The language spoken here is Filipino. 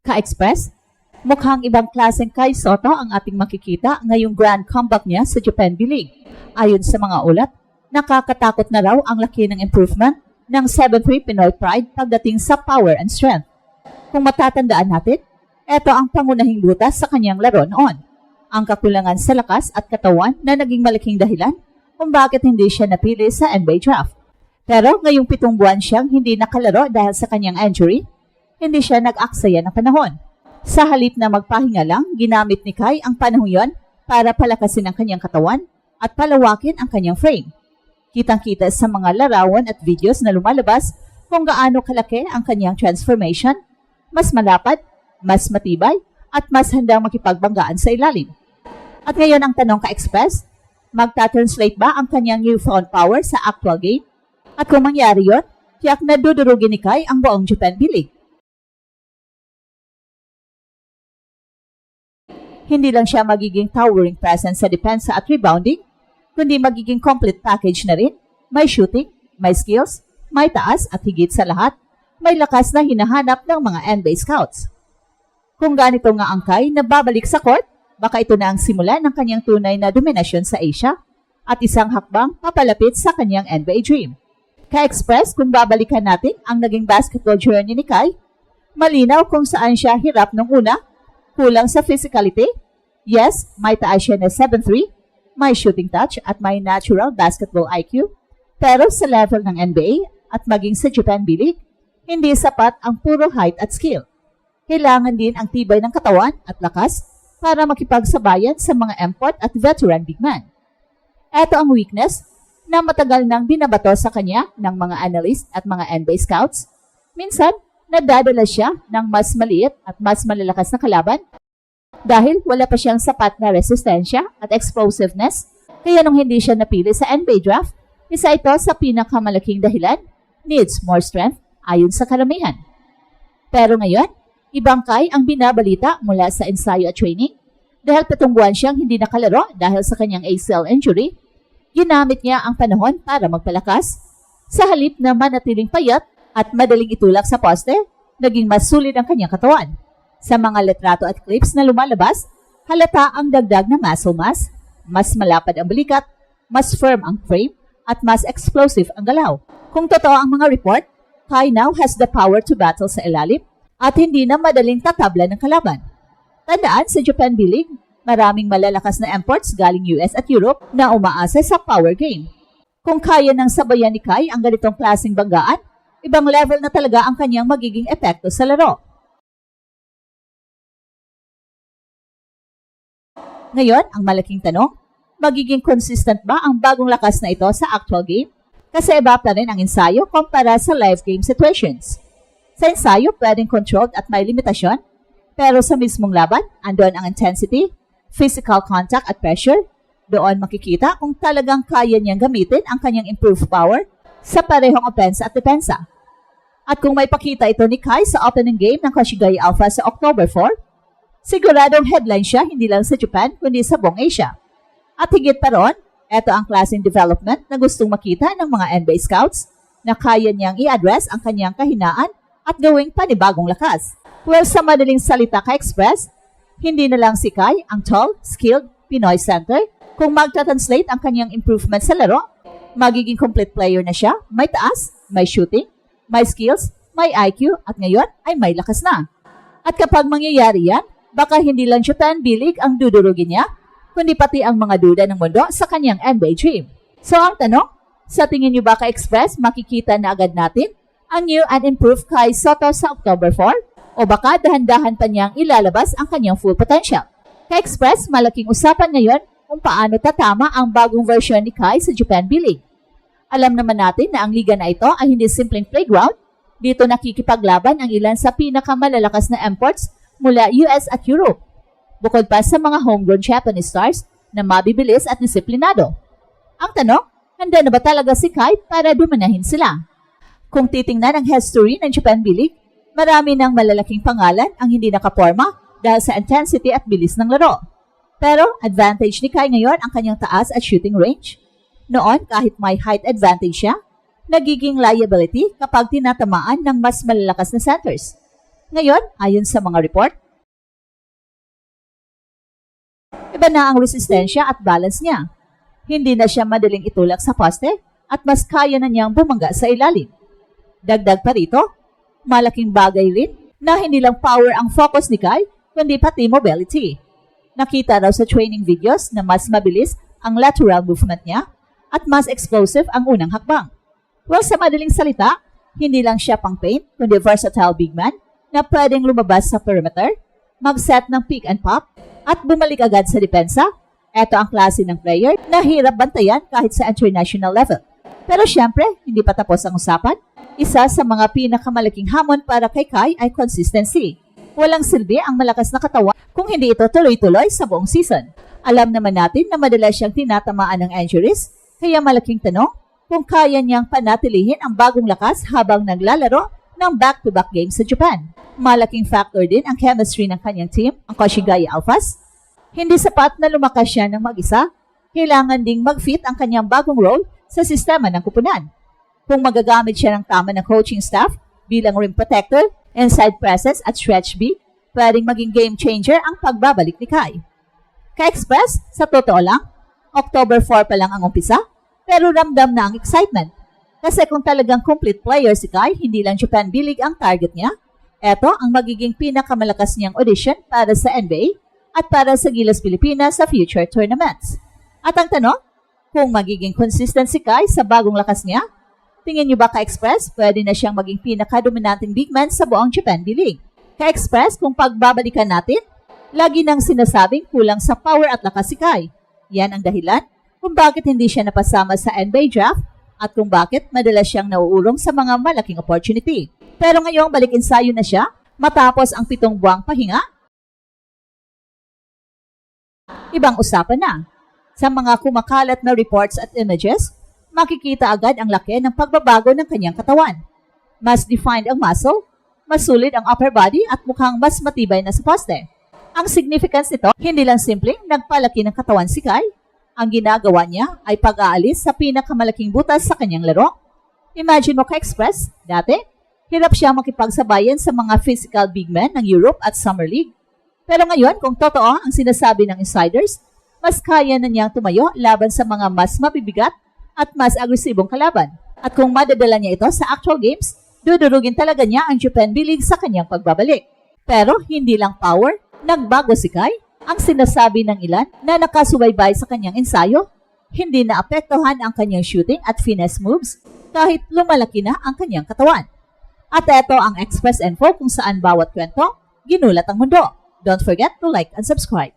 Ka-Express, mukhang ibang klaseng Kai Sotto ang ating makikita ngayong grand comeback niya sa Japan B-League. Ayon sa mga ulat, nakakatakot na raw ang laki ng improvement ng 7-3 Pinoy Pride pagdating sa power and strength. Kung matatandaan natin, ito ang pangunahing butas sa kanyang laro noon. Ang kakulangan sa lakas at katawan na naging malaking dahilan kung bakit hindi siya napili sa NBA draft. Pero ngayong 7 buwan siyang hindi nakalaro dahil sa kanyang injury, hindi siya nag-aksaya ng panahon. Sa halip na magpahinga lang, ginamit ni Kai ang panahon yon para palakasin ang kanyang katawan at palawakin ang kanyang frame. Kitang-kita sa mga larawan at videos na lumalabas kung gaano kalaki ang kanyang transformation, mas malapad, mas matibay, at mas handang makipagbanggaan sa ilalim. At ngayon ang tanong Ka-Express, magta-translate ba ang kanyang newfound power sa actual game? At kung mangyari yon, tiyak na dudurugin ni Kai ang buong Japan B-League. Hindi lang siya magiging towering presence sa depensa at rebounding, kundi magiging complete package na rin. May shooting, may skills, may taas at higit sa lahat, may lakas na hinahanap ng mga NBA scouts. Kung ganito nga ang Kai na babalik sa court, baka ito na ang simula ng kanyang tunay na dominasyon sa Asia at isang hakbang papalapit sa kanyang NBA dream. Ka-Express, kung babalikan natin ang naging basketball journey ni Kai, malinaw kung saan siya hirap nung una. Kulang sa physicality? Yes, may taas siya na 7'3", may shooting touch at may natural basketball IQ. Pero sa level ng NBA at maging sa Japan B-League, hindi sapat ang puro height at skill. Kailangan din ang tibay ng katawan at lakas para makipagsabayan sa mga import at veteran big man. Ito ang weakness na matagal nang binabato sa kanya ng mga analyst at mga NBA scouts. Minsan, nadadala siya ng mas maliit at mas malalakas na kalaban dahil wala pa siyang sapat na resistensya at explosiveness. Kaya nung hindi siya napili sa NBA draft, isa ito sa pinakamalaking dahilan, needs more strength ayon sa karamihan. Pero ngayon, ibang Kai ang binabalita mula sa ensayo at training. Dahil 7 buwan siyang hindi nakalaro dahil sa kanyang ACL injury, ginamit niya ang panahon para magpalakas. Sa halip na manatiling payat at madaling itulak sa poste, naging mas sulit ang kanyang katawan. Sa mga litrato at clips na lumalabas, halata ang dagdag na muscle mass, mas malapad ang balikat, mas firm ang frame, at mas explosive ang galaw. Kung totoo ang mga report, Kai now has the power to battle sa ilalim at hindi na madaling tatabla ng kalaban. Tandaan, sa Japan B-League, maraming malalakas na imports galing US at Europe na umaasa sa power game. Kung kaya ng sabayan ni Kai ang ganitong klaseng banggaan, ibang level na talaga ang kanyang magiging epekto sa laro. Ngayon, ang malaking tanong, magiging consistent ba ang bagong lakas na ito sa actual game? Kasi iba pa rin ang ensayo kumpara sa live game situations. Sa ensayo, pwedeng controlled at may limitasyon, pero sa mismong laban, andon ang intensity, physical contact at pressure. Doon makikita kung talagang kaya niyang gamitin ang kanyang improved power sa parehong opensa at depensa. At kung may pakita ito ni Kai sa opening game ng Kashigaya Alpha sa October 4, siguradong headline siya hindi lang sa Japan kundi sa buong Asia. At higit pa roon, ito ang klaseng development na gustong makita ng mga NBA scouts na kaya niyang i-address ang kanyang kahinaan at gawing panibagong lakas. Well, sa madaling salita Ka-Express, hindi na lang si Kai ang tall, skilled Pinoy center. Kung magta-translate ang kanyang improvement sa laro, magiging complete player na siya, may taas, may shooting, may skills, may IQ, at ngayon ay may lakas na. At kapag mangyayari yan, baka hindi lang Japan B-League ang dudurugin niya, kundi pati ang mga duda ng mundo sa kanyang NBA dream. So ang tanong, sa tingin niyo ba Ka-Express, makikita na agad natin ang new and improved Kai Sotto sa October 4? O baka dahan-dahan pa niyang ilalabas ang kanyang full potential? Ka-Express, malaking usapan ngayon kung paano tatama ang bagong version ni Kai sa Japan B-League. Alam naman natin na ang liga na ito ay hindi simpleng playground. Dito nakikipaglaban ang ilan sa pinakamalalakas na imports mula US at Europe. Bukod pa sa mga homegrown Japanese stars na mabibilis at disiplinado. Ang tanong, handa na ba talaga si Kai para dumanahin sila? Kung titingnan ang history ng Japan B-League, marami ng malalaking pangalan ang hindi nakaporma dahil sa intensity at bilis ng laro. Pero advantage ni Kai ngayon ang kanyang taas at shooting range. Noon, kahit may height advantage siya, nagiging liability kapag tinatamaan ng mas malalakas na centers. Ngayon, ayon sa mga report, iba na ang resistensya at balance niya. Hindi na siya madaling itulak sa poste at mas kaya na niyang bumangga sa ilalim. Dagdag pa rito, malaking bagay rin na hindi lang power ang focus ni Kai, kundi pati mobility. Nakita raw sa training videos na mas mabilis ang lateral movement niya at mas explosive ang unang hakbang. Well, sa madaling salita, hindi lang siya pang paint, kundi versatile big man na pwedeng lumabas sa perimeter, mag-set ng pick and pop, at bumalik agad sa depensa. Ito ang klase ng player na hirap bantayan kahit sa international level. Pero syempre, hindi pa tapos ang usapan. Isa sa mga pinakamalaking hamon para kay Kai ay consistency. Walang silbi ang malakas na katawan kung hindi ito tuloy-tuloy sa buong season. Alam naman natin na madalas siyang tinatamaan ng injuries, kaya malaking tanong kung kaya niyang panatilihin ang bagong lakas habang naglalaro ng back-to-back games sa Japan. Malaking factor din ang chemistry ng kanyang team, ang Koshigaya Alphas. Hindi sapat na lumakas siya ng mag-isa, kailangan ding mag-fit ang kanyang bagong role sa sistema ng kupunan. Kung magagamit siya ng tama ng coaching staff bilang rim protector, inside presence at stretch B, pwedeng maging game changer ang pagbabalik ni Kai. Ka-Express, sa totoo lang, October 4 pa lang ang umpisa, pero ramdam na ang excitement. Kasi kung talagang complete player si Kai, hindi lang Japan B-League ang target niya, eto ang magiging pinakamalakas niyang audition para sa NBA at para sa Gilas Pilipinas sa future tournaments. At ang tanong, kung magiging consistent si Kai sa bagong lakas niya, tingin niyo ba Ka-Express pwede na siyang maging pinaka-dominanting big man sa buong Japan B-League? Ka-Express, kung pagbabalikan natin, lagi nang sinasabing kulang sa power at lakas si Kai. Yan ang dahilan kung bakit hindi siya napasama sa NBA draft at kung bakit madalas siyang nauurong sa mga malaking opportunity. Pero ngayong balik ensayo na siya, matapos ang 7 buwang pahinga, ibang usapan na. Sa mga kumakalat na reports at images, makikita agad ang laki ng pagbabago ng kanyang katawan. Mas defined ang muscle, mas sulit ang upper body at mukhang mas matibay na sa poste. Ang significance nito, hindi lang simpleng nagpalaki ng katawan si Kai. Ang ginagawa niya ay pag-aalis sa pinakamalaking butas sa kanyang laro. Imagine mo Ka-Express, dati, hirap siya makipagsabayan sa mga physical big men ng Europe at Summer League. Pero ngayon, kung totoo ang sinasabi ng insiders, mas kaya na niyang tumayo laban sa mga mas mabibigat at mas agresibong kalaban. At kung madadala niya ito sa actual games, dudurugin talaga niya ang Japan B-League sa kanyang pagbabalik. Pero hindi lang power, nagbago si Kai. Ang sinasabi ng ilan na nakasubaybay sa kanyang ensayo, hindi na apektuhan ang kanyang shooting at finesse moves kahit lumalaki na ang kanyang katawan. At ito ang Express Info kung saan bawat kwento, ginulat ang mundo. Don't forget to like and subscribe.